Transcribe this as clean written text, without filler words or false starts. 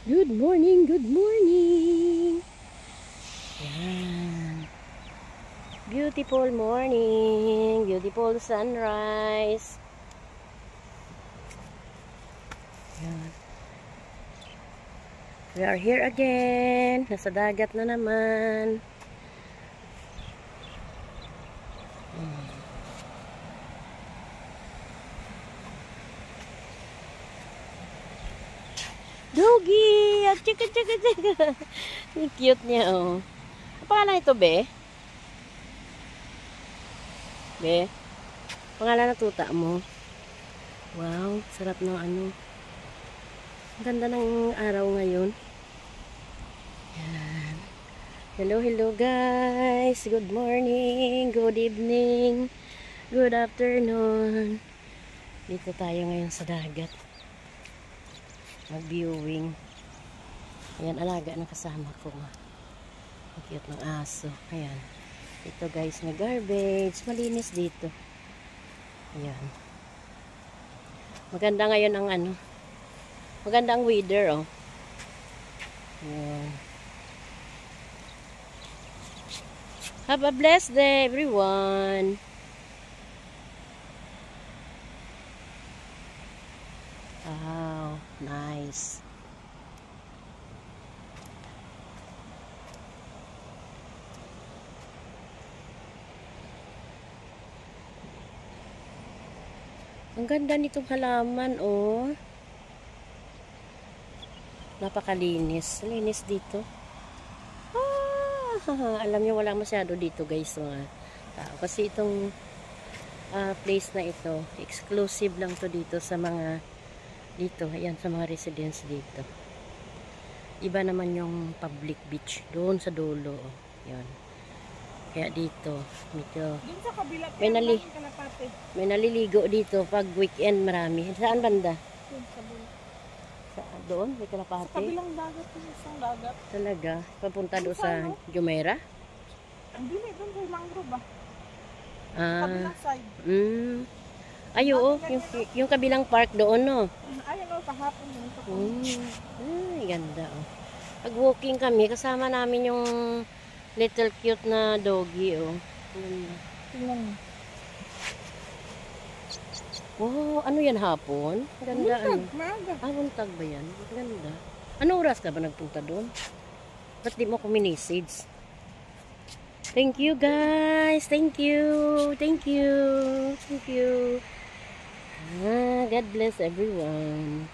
Good morning, good morning. Yan. Beautiful morning, beautiful sunrise. Yan. We are here again. Nasa dagat na naman. Doggy! Chika, chika, chika. Ang cute niya, oh. Ang pangalan ito, Be? Be? Pangalan na tuta mo. Wow, sarap ng ano. Ang ganda ng araw ngayon. Yan. Hello, hello guys. Good morning, good evening, good afternoon. Dito tayo ngayon sa dagat. Mag-viewing. Ayan, alaga ng kasama ko. Ang cute ng aso. Ayan. Ito guys, na garbage. Malinis dito. Ayan. Maganda ngayon ang ano. Maganda ang weather, oh. Ayan. Have a blessed day, everyone. Wow, nice. Ang ganda nitong halaman, oh. Napakalinis. Linis dito. Alam niyo, wala masyado dito, guys, mga tao. Kasi itong place na ito, exclusive lang to dito sa mga dito, ayan, sa mga residents dito. Iba naman yung public beach doon sa dulo, oh. Yan. Kaya dito sa kabila, may naliligo dito pag weekend, marami. Saan banda? Doon, may kalapate. Sa kabilang dagat, isang dagat. Talaga? Papunta doon sa Jumeirah? Hindi na, doon sa mangrove ba? Kabilang side. Ay, oo. Yung kabilang park doon, no? Ayun, no, kahapon yun. Ay, ganda, oh. Pag walking kami, kasama namin yung little cute na doggy, oh. Ganda. Tingnan mo. Wow, ano yan, hapon? Ganda, ano? Maaga. Buntag ba yan? Ganda. Anong oras ka ba nagpunta doon? Ba't di mo ako minisage? Thank you, guys. Thank you. Thank you. Thank you. God bless everyone.